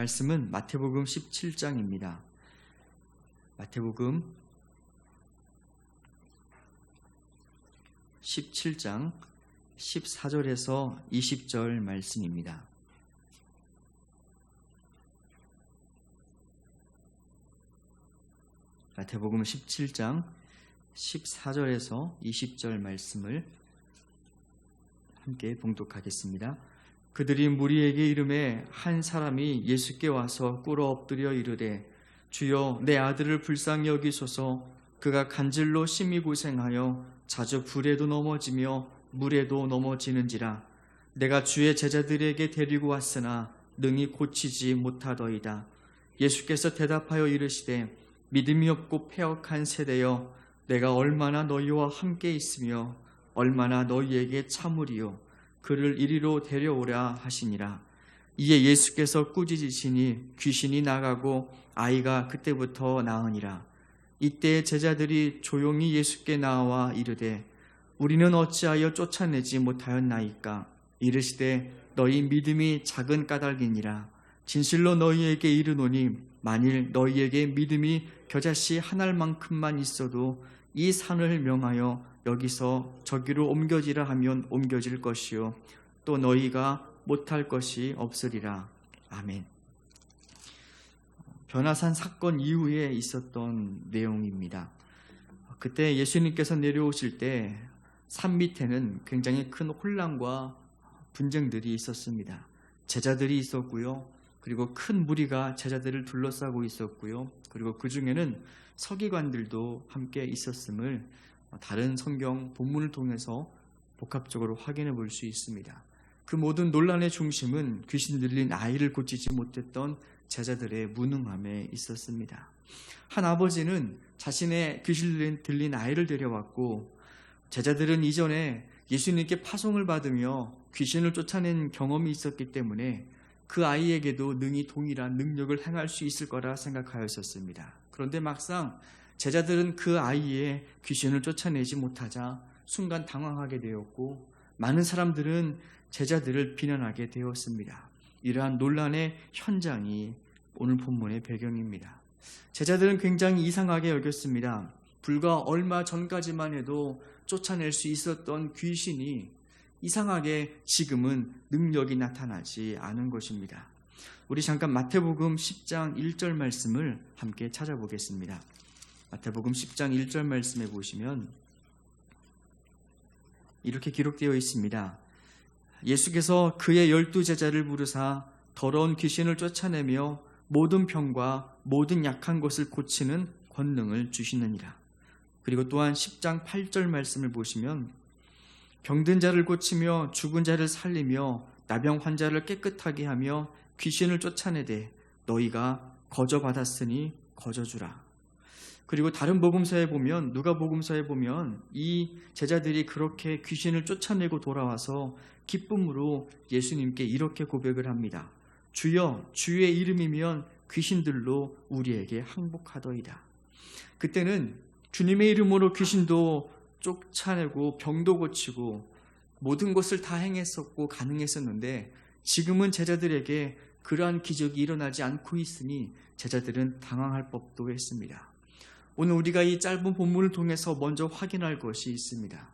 말씀은 마태복음 17장입니다. 마태복음 17장 14절에서 20절 말씀입니다. 마태복음 17장 14절에서 20절 말씀을 함께 봉독하겠습니다. 그들이 무리에게 이르매 한 사람이 예수께 와서 꿇어 엎드려 이르되 주여 내 아들을 불쌍히 여기소서. 그가 간질로 심히 고생하여 자주 불에도 넘어지며 물에도 넘어지는지라. 내가 주의 제자들에게 데리고 왔으나 능히 고치지 못하더이다. 예수께서 대답하여 이르시되 믿음이 없고 패역한 세대여, 내가 얼마나 너희와 함께 있으며 얼마나 너희에게 참으리요. 그를 이리로 데려오라 하시니라. 이에 예수께서 꾸짖으시니 귀신이 나가고 아이가 그때부터 나으니라. 이때 제자들이 조용히 예수께 나와 이르되 우리는 어찌하여 쫓아내지 못하였나이까. 이르시되 너희 믿음이 작은 까닭이니라. 진실로 너희에게 이르노니 만일 너희에게 믿음이 겨자씨 한 알만큼만 있어도 이 산을 명하여 여기서 저기로 옮겨지라 하면 옮겨질 것이요 또 너희가 못할 것이 없으리라. 아멘. 변화산 사건 이후에 있었던 내용입니다. 그때 예수님께서 내려오실 때 산 밑에는 굉장히 큰 혼란과 분쟁들이 있었습니다. 제자들이 있었고요. 그리고 큰 무리가 제자들을 둘러싸고 있었고요. 그리고 그 중에는 서기관들도 함께 있었음을 다른 성경 본문을 통해서 복합적으로 확인해 볼 수 있습니다. 그 모든 논란의 중심은 귀신 들린 아이를 고치지 못했던 제자들의 무능함에 있었습니다. 한 아버지는 자신의 귀신 들린 아이를 데려왔고, 제자들은 이전에 예수님께 파송을 받으며 귀신을 쫓아낸 경험이 있었기 때문에 그 아이에게도 능히 동일한 능력을 행할 수 있을 거라 생각하였었습니다. 그런데 막상 제자들은 그 아이의 귀신을 쫓아내지 못하자 순간 당황하게 되었고, 많은 사람들은 제자들을 비난하게 되었습니다. 이러한 논란의 현장이 오늘 본문의 배경입니다. 제자들은 굉장히 이상하게 여겼습니다. 불과 얼마 전까지만 해도 쫓아낼 수 있었던 귀신이 이상하게 지금은 능력이 나타나지 않은 것입니다. 우리 잠깐 마태복음 10장 1절 말씀을 함께 찾아보겠습니다. 마태복음 10장 1절 말씀에 보시면 이렇게 기록되어 있습니다. 예수께서 그의 12제자를 부르사 더러운 귀신을 쫓아내며 모든 병과 모든 약한 것을 고치는 권능을 주시느니라. 그리고 또한 10장 8절 말씀을 보시면 병든 자를 고치며 죽은 자를 살리며 나병 환자를 깨끗하게 하며 귀신을 쫓아내되 너희가 거저 받았으니 거저 주라. 그리고 다른 복음서에 보면, 누가복음서에 보면 이 제자들이 그렇게 귀신을 쫓아내고 돌아와서 기쁨으로 예수님께 이렇게 고백을 합니다. 주여, 주의 이름이면 귀신들로 우리에게 항복하더이다. 그때는 주님의 이름으로 귀신도 쫓아내고 병도 고치고 모든 것을 다 행했었고 가능했었는데, 지금은 제자들에게 그러한 기적이 일어나지 않고 있으니 제자들은 당황할 법도 했습니다. 오늘 우리가 이 짧은 본문을 통해서 먼저 확인할 것이 있습니다.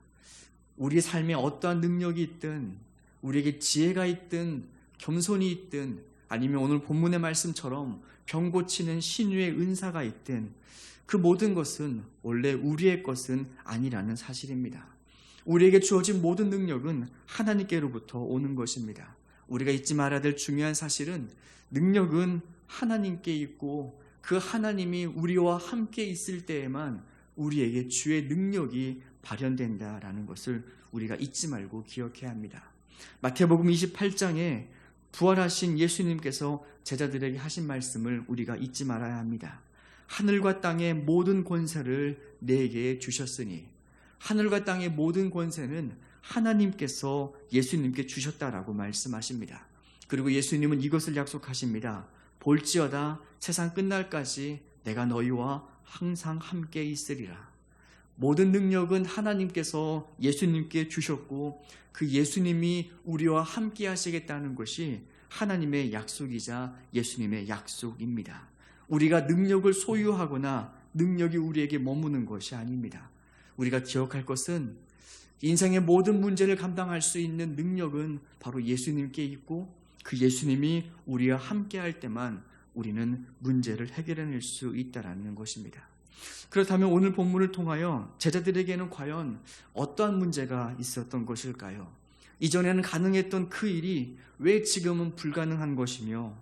우리 삶에 어떠한 능력이 있든, 우리에게 지혜가 있든, 겸손이 있든, 아니면 오늘 본문의 말씀처럼 병 고치는 신유의 은사가 있든, 그 모든 것은 원래 우리의 것은 아니라는 사실입니다. 우리에게 주어진 모든 능력은 하나님께로부터 오는 것입니다. 우리가 잊지 말아야 될 중요한 사실은 능력은 하나님께 있고, 그 하나님이 우리와 함께 있을 때에만 우리에게 주의 능력이 발현된다라는 것을 우리가 잊지 말고 기억해야 합니다. 마태복음 28장에 부활하신 예수님께서 제자들에게 하신 말씀을 우리가 잊지 말아야 합니다. 하늘과 땅의 모든 권세를 내게 주셨으니, 하늘과 땅의 모든 권세는 하나님께서 예수님께 주셨다라고 말씀하십니다. 그리고 예수님은 이것을 약속하십니다. 볼지어다 세상 끝날까지 내가 너희와 항상 함께 있으리라. 모든 능력은 하나님께서 예수님께 주셨고, 그 예수님이 우리와 함께 하시겠다는 것이 하나님의 약속이자 예수님의 약속입니다. 우리가 능력을 소유하거나 능력이 우리에게 머무는 것이 아닙니다. 우리가 기억할 것은 인생의 모든 문제를 감당할 수 있는 능력은 바로 예수님께 있고, 그 예수님이 우리와 함께할 때만 우리는 문제를 해결해낼 수 있다는 것입니다. 그렇다면 오늘 본문을 통하여 제자들에게는 과연 어떠한 문제가 있었던 것일까요? 이전에는 가능했던 그 일이 왜 지금은 불가능한 것이며,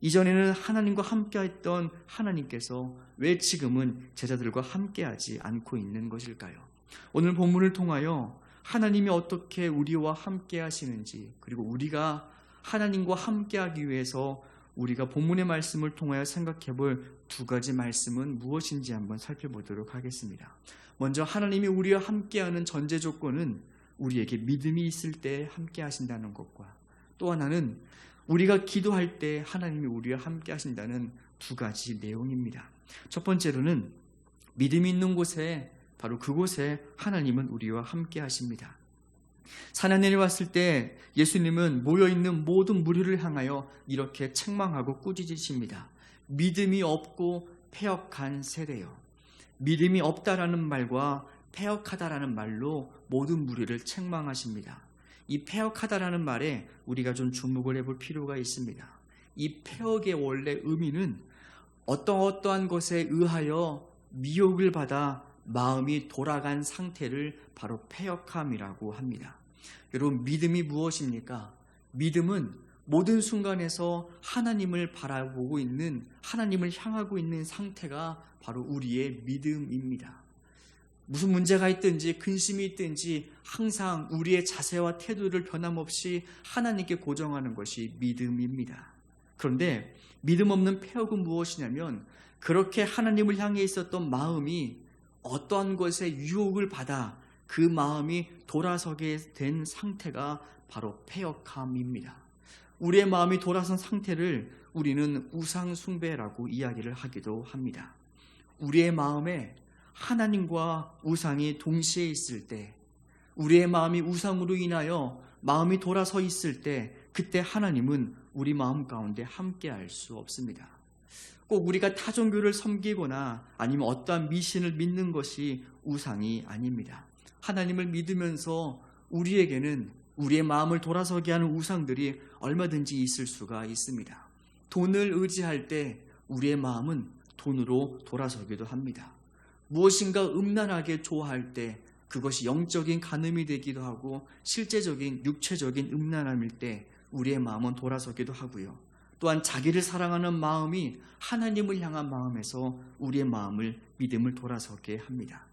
이전에는 하나님과 함께했던 하나님께서 왜 지금은 제자들과 함께하지 않고 있는 것일까요? 오늘 본문을 통하여 하나님이 어떻게 우리와 함께 하시는지, 그리고 우리가 하나님과 함께하기 위해서 우리가 본문의 말씀을 통하여 생각해 볼 두 가지 말씀은 무엇인지 한번 살펴보도록 하겠습니다. 먼저 하나님이 우리와 함께하는 전제 조건은 우리에게 믿음이 있을 때 함께 하신다는 것과, 또 하나는 우리가 기도할 때 하나님이 우리와 함께 하신다는 두 가지 내용입니다. 첫 번째로는 믿음이 있는 곳에, 바로 그곳에 하나님은 우리와 함께 하십니다. 산에 내려왔을 때 예수님은 모여있는 모든 무리를 향하여 이렇게 책망하고 꾸짖으십니다. 믿음이 없고 패역한 세대요. 믿음이 없다라는 말과 패역하다라는 말로 모든 무리를 책망하십니다. 이 패역하다라는 말에 우리가 좀 주목을 해볼 필요가 있습니다. 이 패역의 원래 의미는 어떠한 것에 의하여 미혹을 받아 마음이 돌아간 상태를 바로 패역함이라고 합니다. 여러분, 믿음이 무엇입니까? 믿음은 모든 순간에서 하나님을 바라보고 있는, 하나님을 향하고 있는 상태가 바로 우리의 믿음입니다. 무슨 문제가 있든지 근심이 있든지 항상 우리의 자세와 태도를 변함없이 하나님께 고정하는 것이 믿음입니다. 그런데 믿음 없는 패역은 무엇이냐면, 그렇게 하나님을 향해 있었던 마음이 어떠한 것에 유혹을 받아 그 마음이 돌아서게 된 상태가 바로 패역함입니다. 우리의 마음이 돌아선 상태를 우리는 우상 숭배라고 이야기를 하기도 합니다. 우리의 마음에 하나님과 우상이 동시에 있을 때, 우리의 마음이 우상으로 인하여 마음이 돌아서 있을 때, 그때 하나님은 우리 마음 가운데 함께할 수 없습니다. 꼭 우리가 타 종교를 섬기거나 아니면 어떠한 미신을 믿는 것이 우상이 아닙니다. 하나님을 믿으면서 우리에게는 우리의 마음을 돌아서게 하는 우상들이 얼마든지 있을 수가 있습니다. 돈을 의지할 때 우리의 마음은 돈으로 돌아서기도 합니다. 무엇인가 음란하게 좋아할 때 그것이 영적인 간음이 되기도 하고, 실제적인 육체적인 음란함일 때 우리의 마음은 돌아서기도 하고요. 또한 자기를 사랑하는 마음이 하나님을 향한 마음에서 우리의 마음을, 믿음을 돌아서게 합니다.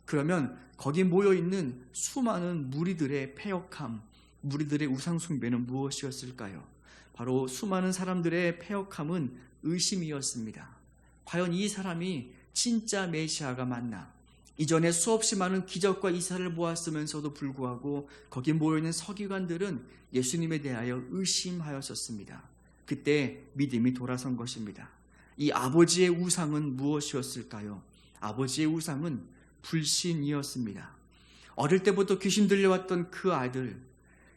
그러면 거기 모여있는 수많은 무리들의 패역함, 무리들의 우상숭배는 무엇이었을까요? 바로 수많은 사람들의 패역함은 의심이었습니다. 과연 이 사람이 진짜 메시아가 맞나? 이전에 수없이 많은 기적과 이사를 보았으면서도 불구하고 거기 모여있는 서기관들은 예수님에 대하여 의심하였었습니다. 그때 믿음이 돌아선 것입니다. 이 아버지의 우상은 무엇이었을까요? 아버지의 우상은 불신이었습니다. 어릴 때부터 귀신 들려왔던 그 아들,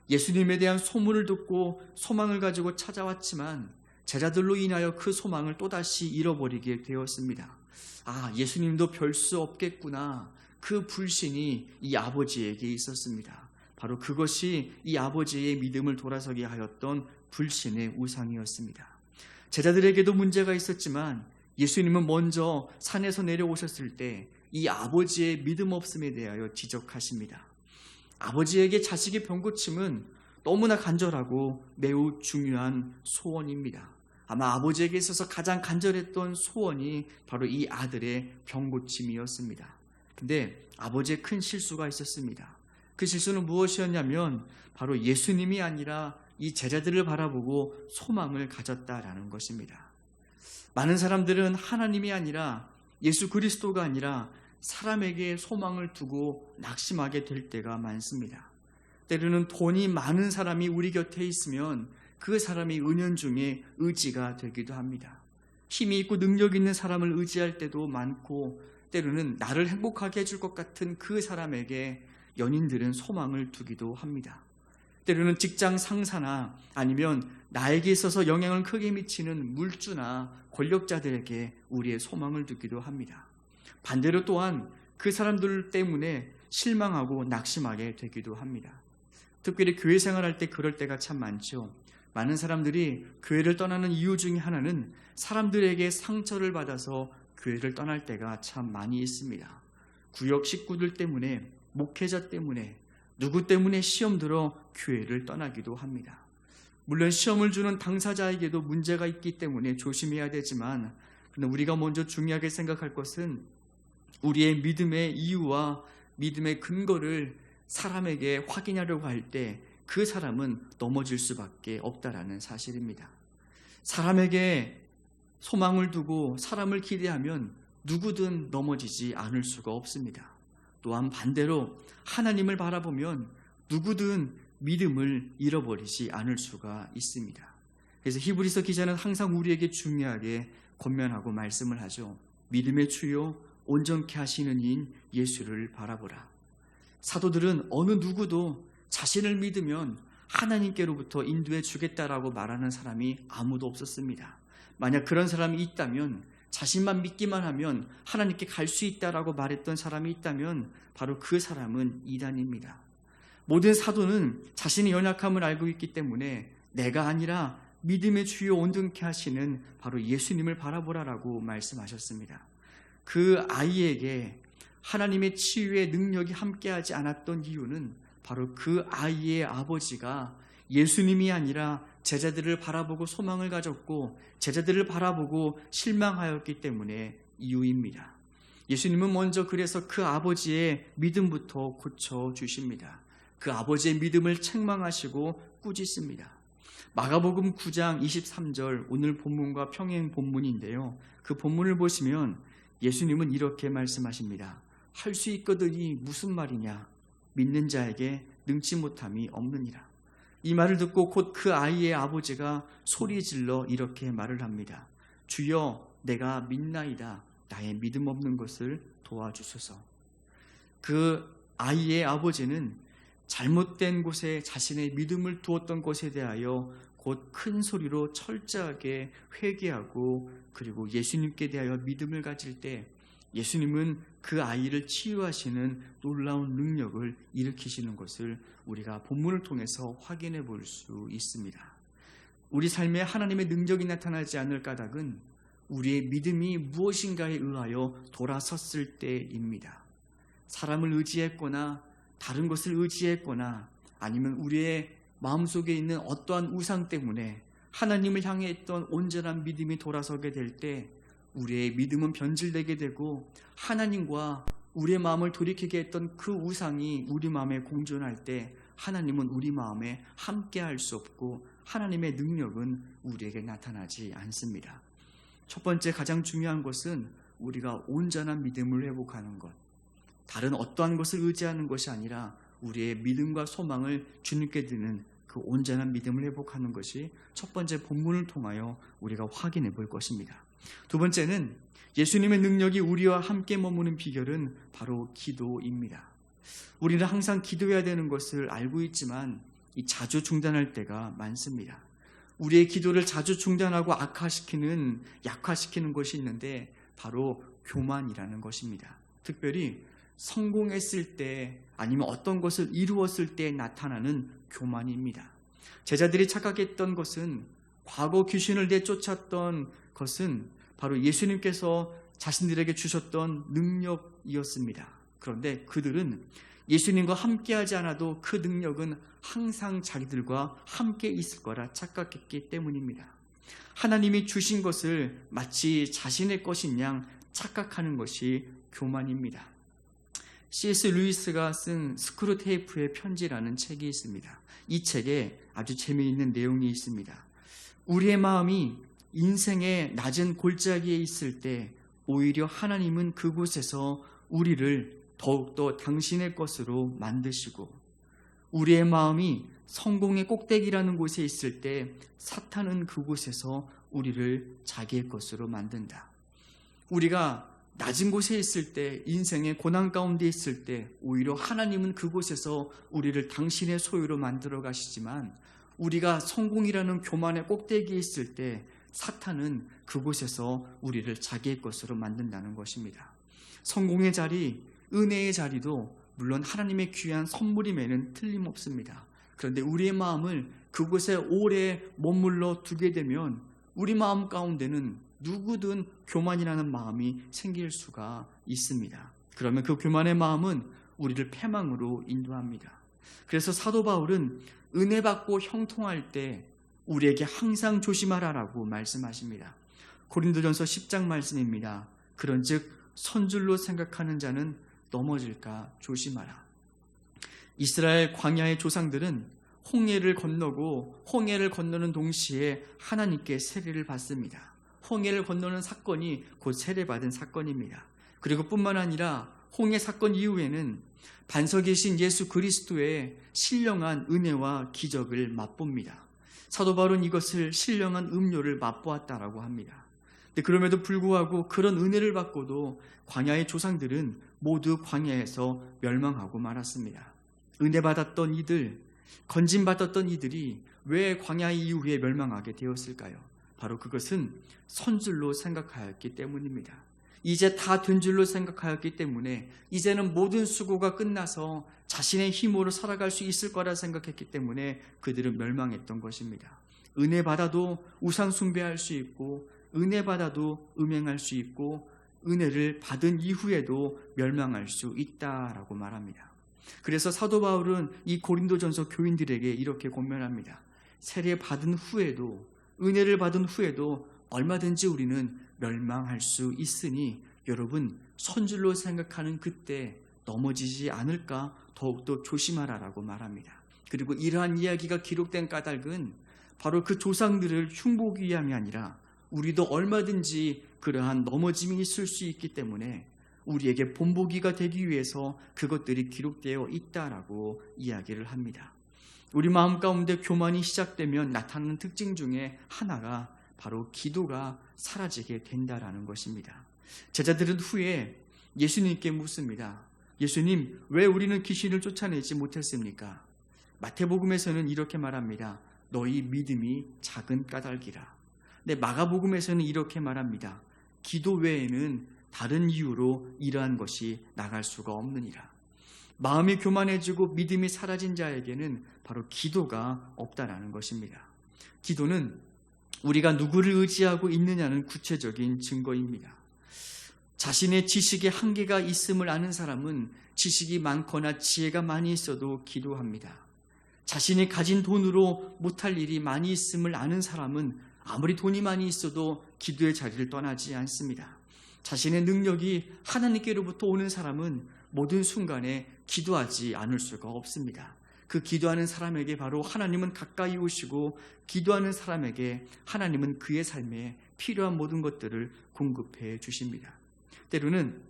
예수님에 대한 소문을 듣고 소망을 가지고 찾아왔지만 제자들로 인하여 그 소망을 또다시 잃어버리게 되었습니다. 예수님도 별 수 없겠구나. 그 불신이 이 아버지에게 있었습니다. 바로 그것이 이 아버지의 믿음을 돌아서게 하였던 불신의 우상이었습니다. 제자들에게도 문제가 있었지만 예수님은 먼저 산에서 내려오셨을 때 이 아버지의 믿음 없음에 대하여 지적하십니다. 아버지에게 자식이 병고침은 너무나 간절하고 매우 중요한 소원입니다. 아마 아버지에게 있어서 가장 간절했던 소원이 바로 이 아들의 병고침이었습니다. 근데 아버지의 큰 실수가 있었습니다. 그 실수는 무엇이었냐면 바로 예수님이 아니라 이 제자들을 바라보고 소망을 가졌다라는 것입니다. 많은 사람들은 하나님이 아니라, 예수 그리스도가 아니라 사람에게 소망을 두고 낙심하게 될 때가 많습니다. 때로는 돈이 많은 사람이 우리 곁에 있으면 그 사람이 은연중에 의지가 되기도 합니다. 힘이 있고 능력 있는 사람을 의지할 때도 많고, 때로는 나를 행복하게 해줄 것 같은 그 사람에게 연인들은 소망을 두기도 합니다. 때로는 직장 상사나 아니면 나에게 있어서 영향을 크게 미치는 물주나 권력자들에게 우리의 소망을 두기도 합니다. 반대로 또한 그 사람들 때문에 실망하고 낙심하게 되기도 합니다. 특별히 교회 생활할 때 그럴 때가 참 많죠. 많은 사람들이 교회를 떠나는 이유 중에 하나는 사람들에게 상처를 받아서 교회를 떠날 때가 참 많이 있습니다. 구역 식구들 때문에, 목회자 때문에, 누구 때문에 시험 들어 교회를 떠나기도 합니다. 물론 시험을 주는 당사자에게도 문제가 있기 때문에 조심해야 되지만, 그러나 우리가 먼저 중요하게 생각할 것은 우리의 믿음의 이유와 믿음의 근거를 사람에게 확인하려고 할 때 그 사람은 넘어질 수밖에 없다라는 사실입니다. 사람에게 소망을 두고 사람을 기대하면 누구든 넘어지지 않을 수가 없습니다. 또한 반대로 하나님을 바라보면 누구든 믿음을 잃어버리지 않을 수가 있습니다. 그래서 히브리서 기자는 항상 우리에게 중요하게 권면하고 말씀을 하죠. 믿음의 주요 온전케 하시는 이인 예수를 바라보라. 사도들은 어느 누구도 자신을 믿으면 하나님께로부터 인도해 주겠다라고 말하는 사람이 아무도 없었습니다. 만약 그런 사람이 있다면, 자신만 믿기만 하면 하나님께 갈 수 있다라고 말했던 사람이 있다면 바로 그 사람은 이단입니다. 모든 사도는 자신의 연약함을 알고 있기 때문에 내가 아니라 믿음의 주요 온전케 하시는 바로 예수님을 바라보라라고 말씀하셨습니다. 그 아이에게 하나님의 치유의 능력이 함께하지 않았던 이유는 바로 그 아이의 아버지가 예수님이 아니라 제자들을 바라보고 소망을 가졌고 제자들을 바라보고 실망하였기 때문에 이유입니다. 예수님은 먼저 그래서 그 아버지의 믿음부터 고쳐주십니다. 그 아버지의 믿음을 책망하시고 꾸짖습니다. 마가복음 9장 23절 오늘 본문과 평행 본문인데요. 그 본문을 보시면 예수님은 이렇게 말씀하십니다. 할 수 있거든이 무슨 말이냐? 믿는 자에게 능치 못함이 없느니라. 이 말을 듣고 곧 그 아이의 아버지가 소리질러 이렇게 말을 합니다. 주여 내가 믿나이다. 나의 믿음 없는 것을 도와주소서. 그 아이의 아버지는 잘못된 곳에 자신의 믿음을 두었던 것에 대하여 곧 큰 소리로 철저하게 회개하고 그리고 예수님께 대하여 믿음을 가질 때 예수님은 그 아이를 치유하시는 놀라운 능력을 일으키시는 것을 우리가 본문을 통해서 확인해 볼 수 있습니다. 우리 삶에 하나님의 능력이 나타나지 않을 까닭은 우리의 믿음이 무엇인가에 의하여 돌아섰을 때입니다. 사람을 의지했거나 다른 것을 의지했거나 아니면 우리의 마음속에 있는 어떠한 우상 때문에 하나님을 향해 했던 온전한 믿음이 돌아서게 될 때 우리의 믿음은 변질되게 되고 하나님과 우리의 마음을 돌이키게 했던 그 우상이 우리 마음에 공존할 때 하나님은 우리 마음에 함께할 수 없고 하나님의 능력은 우리에게 나타나지 않습니다. 첫 번째 가장 중요한 것은 우리가 온전한 믿음을 회복하는 것, 다른 어떠한 것을 의지하는 것이 아니라 우리의 믿음과 소망을 주님께 드리는 그 온전한 믿음을 회복하는 것이 첫 번째 본문을 통하여 우리가 확인해 볼 것입니다. 두 번째는 예수님의 능력이 우리와 함께 머무는 비결은 바로 기도입니다. 우리는 항상 기도해야 되는 것을 알고 있지만 자주 중단할 때가 많습니다. 우리의 기도를 자주 중단하고 약화시키는 것이 있는데 바로 교만이라는 것입니다. 특별히 성공했을 때 아니면 어떤 것을 이루었을 때 나타나는 교만입니다. 제자들이 착각했던 것은 과거 귀신을 내쫓았던 것은 바로 예수님께서 자신들에게 주셨던 능력이었습니다. 그런데 그들은 예수님과 함께하지 않아도 그 능력은 항상 자기들과 함께 있을 거라 착각했기 때문입니다. 하나님이 주신 것을 마치 자신의 것인 양 착각하는 것이 교만입니다. C.S. 루이스가 쓴 스크루테이프의 편지라는 책이 있습니다. 이 책에 아주 재미있는 내용이 있습니다. 우리의 마음이 인생의 낮은 골짜기에 있을 때 오히려 하나님은 그곳에서 우리를 더욱더 당신의 것으로 만드시고 우리의 마음이 성공의 꼭대기라는 곳에 있을 때 사탄은 그곳에서 우리를 자기의 것으로 만든다. 우리가 낮은 곳에 있을 때, 인생의 고난 가운데 있을 때 오히려 하나님은 그곳에서 우리를 당신의 소유로 만들어 가시지만, 우리가 성공이라는 교만의 꼭대기에 있을 때 사탄은 그곳에서 우리를 자기의 것으로 만든다는 것입니다. 성공의 자리, 은혜의 자리도 물론 하나님의 귀한 선물임에는 틀림없습니다. 그런데 우리의 마음을 그곳에 오래 머물러 두게 되면 우리 마음 가운데는 누구든 교만이라는 마음이 생길 수가 있습니다. 그러면 그 교만의 마음은 우리를 패망으로 인도합니다. 그래서 사도 바울은 은혜 받고 형통할 때 우리에게 항상 조심하라라고 말씀하십니다. 고린도전서 10장 말씀입니다. 그런즉 선줄로 생각하는 자는 넘어질까 조심하라. 이스라엘 광야의 조상들은 홍해를 건너고, 홍해를 건너는 동시에 하나님께 세례를 받습니다. 홍해를 건너는 사건이 곧 세례받은 사건입니다. 그리고 뿐만 아니라 홍해 사건 이후에는 반석이신 예수 그리스도의 신령한 은혜와 기적을 맛봅니다. 사도 바울은 이것을 신령한 음료를 맛보았다라고 합니다. 그럼에도 불구하고 그런 은혜를 받고도 광야의 조상들은 모두 광야에서 멸망하고 말았습니다. 은혜 받았던 이들, 건진 받았던 이들이 왜 광야 이후에 멸망하게 되었을까요? 바로 그것은 선줄로 생각하였기 때문입니다. 이제 다 된 줄로 생각하였기 때문에, 이제는 모든 수고가 끝나서 자신의 힘으로 살아갈 수 있을 거라 생각했기 때문에 그들은 멸망했던 것입니다. 은혜 받아도 우상 숭배할 수 있고, 은혜 받아도 음행할 수 있고, 은혜를 받은 이후에도 멸망할 수 있다라고 말합니다. 그래서 사도 바울은 이 고린도전서 교인들에게 이렇게 권면합니다. 세례 받은 후에도, 은혜를 받은 후에도 얼마든지 우리는 멸망할 수 있으니 여러분 선줄로 생각하는 그때 넘어지지 않을까 더욱더 조심하라라고 말합니다. 그리고 이러한 이야기가 기록된 까닭은 바로 그 조상들을 흉보기 위함이 아니라 우리도 얼마든지 그러한 넘어짐이 있을 수 있기 때문에 우리에게 본보기가 되기 위해서 그것들이 기록되어 있다라고 이야기를 합니다. 우리 마음 가운데 교만이 시작되면 나타나는 특징 중에 하나가 바로 기도가 사라지게 된다라는 것입니다. 제자들은 후에 예수님께 묻습니다. 예수님, 왜 우리는 귀신을 쫓아내지 못했습니까? 마태복음에서는 이렇게 말합니다. 너희 믿음이 작은 까닭이라. 네, 마가복음에서는 이렇게 말합니다. 기도 외에는 다른 이유로 이러한 것이 나갈 수가 없느니라. 마음이 교만해지고 믿음이 사라진 자에게는 바로 기도가 없다라는 것입니다. 기도는 우리가 누구를 의지하고 있느냐는 구체적인 증거입니다. 자신의 지식에 한계가 있음을 아는 사람은 지식이 많거나 지혜가 많이 있어도 기도합니다. 자신이 가진 돈으로 못할 일이 많이 있음을 아는 사람은 아무리 돈이 많이 있어도 기도의 자리를 떠나지 않습니다. 자신의 능력이 하나님께로부터 오는 사람은 모든 순간에 기도하지 않을 수가 없습니다. 그 기도하는 사람에게 바로 하나님은 가까이 오시고, 기도하는 사람에게 하나님은 그의 삶에 필요한 모든 것들을 공급해 주십니다. 때로는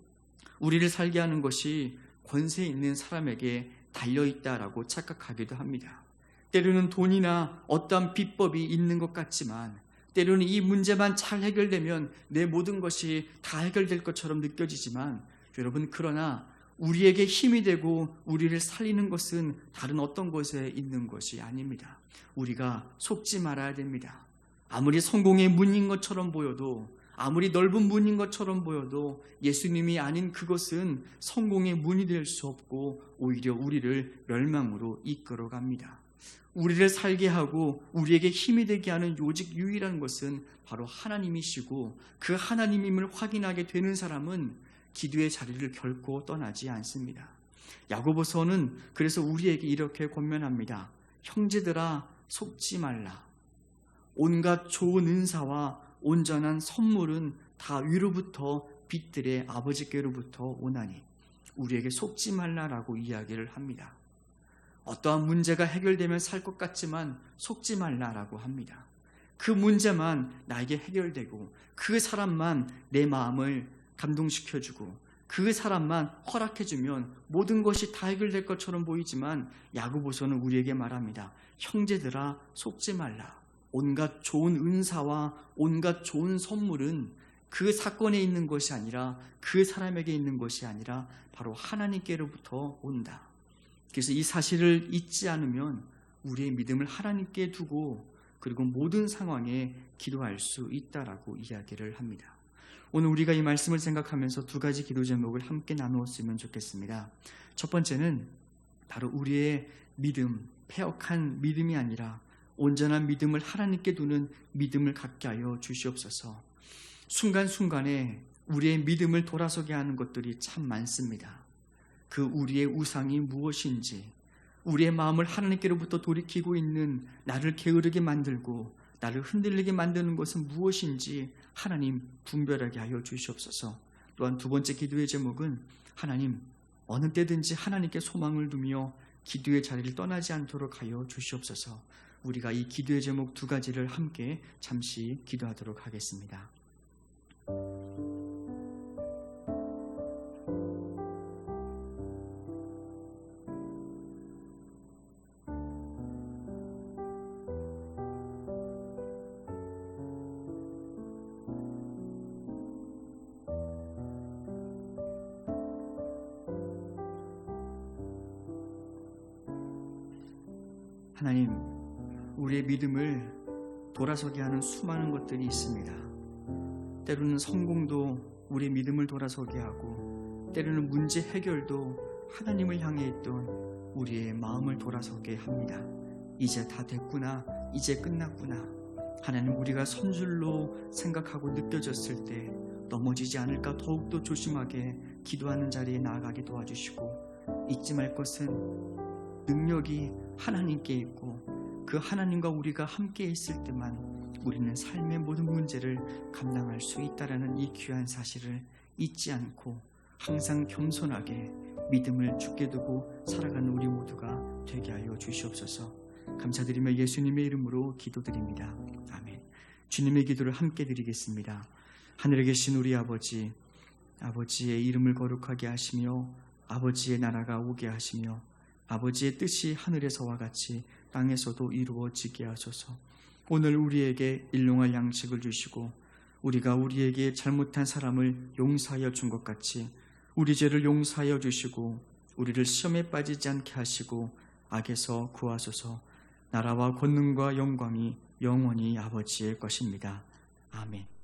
우리를 살게 하는 것이 권세 있는 사람에게 달려있다라고 착각하기도 합니다. 때로는 돈이나 어떠한 비법이 있는 것 같지만, 때로는 이 문제만 잘 해결되면 내 모든 것이 다 해결될 것처럼 느껴지지만, 여러분, 그러나 우리에게 힘이 되고 우리를 살리는 것은 다른 어떤 곳에 있는 것이 아닙니다. 우리가 속지 말아야 됩니다. 아무리 성공의 문인 것처럼 보여도, 아무리 넓은 문인 것처럼 보여도 예수님이 아닌 그것은 성공의 문이 될 수 없고 오히려 우리를 멸망으로 이끌어갑니다. 우리를 살게 하고 우리에게 힘이 되게 하는 오직 유일한 것은 바로 하나님이시고, 그 하나님임을 확인하게 되는 사람은 기도의 자리를 결코 떠나지 않습니다. 야고보서는 그래서 우리에게 이렇게 권면합니다. 형제들아, 속지 말라. 온갖 좋은 은사와 온전한 선물은 다 위로부터 빛들의 아버지께로부터 오나니. 우리에게 속지 말라라고 이야기를 합니다. 어떠한 문제가 해결되면 살 것 같지만 속지 말라라고 합니다. 그 문제만 나에게 해결되고, 그 사람만 내 마음을 감동시켜주고, 그 사람만 허락해주면 모든 것이 다 해결될 것처럼 보이지만, 야고보서는 우리에게 말합니다. 형제들아, 속지 말라. 온갖 좋은 은사와 온갖 좋은 선물은 그 사건에 있는 것이 아니라 그 사람에게 있는 것이 아니라 바로 하나님께로부터 온다. 그래서 이 사실을 잊지 않으면 우리의 믿음을 하나님께 두고 그리고 모든 상황에 기도할 수 있다라고 이야기를 합니다. 오늘 우리가 이 말씀을 생각하면서 두 가지 기도 제목을 함께 나누었으면 좋겠습니다. 첫 번째는 바로 우리의 믿음, 패역한 믿음이 아니라 온전한 믿음을 하나님께 두는 믿음을 갖게 하여 주시옵소서. 순간순간에 우리의 믿음을 돌아서게 하는 것들이 참 많습니다. 그 우리의 우상이 무엇인지, 우리의 마음을 하나님께로부터 돌이키고 있는 나를 게으르게 만들고 나를 흔들리게 만드는 것은 무엇인지 하나님 분별하게 하여 주시옵소서. 또한 두 번째 기도의 제목은 하나님 어느 때든지 하나님께 소망을 두며 기도의 자리를 떠나지 않도록 하여 주시옵소서. 우리가 이 기도의 제목 두 가지를 함께 잠시 기도하도록 하겠습니다. 하나님, 우리의 믿음을 돌아서게 하는 수많은 것들이 있습니다. 때로는 성공도 우리의 믿음을 돌아서게 하고, 때로는 문제 해결도 하나님을 향해 있던 우리의 마음을 돌아서게 합니다. 이제 다 됐구나, 이제 끝났구나. 하나님, 우리가 선줄로 생각하고 느껴졌을 때 넘어지지 않을까 더욱더 조심하게 기도하는 자리에 나아가게 도와주시고, 잊지 말 것은 능력이 하나님께 있고 그 하나님과 우리가 함께 있을 때만 우리는 삶의 모든 문제를 감당할 수 있다라는 이 귀한 사실을 잊지 않고 항상 겸손하게 믿음을 굳게 두고 살아가는 우리 모두가 되게 하여 주시옵소서. 감사드리며 예수님의 이름으로 기도드립니다. 아멘. 주님의 기도를 함께 드리겠습니다. 하늘에 계신 우리 아버지, 아버지의 이름을 거룩하게 하시며 아버지의 나라가 오게 하시며 아버지의 뜻이 하늘에서와 같이 땅에서도 이루어지게 하소서. 오늘 우리에게 일용할 양식을 주시고 우리가 우리에게 잘못한 사람을 용서하여 준 것 같이 우리 죄를 용서하여 주시고 우리를 시험에 빠지지 않게 하시고 악에서 구하소서. 나라와 권능과 영광이 영원히 아버지의 것입니다. 아멘.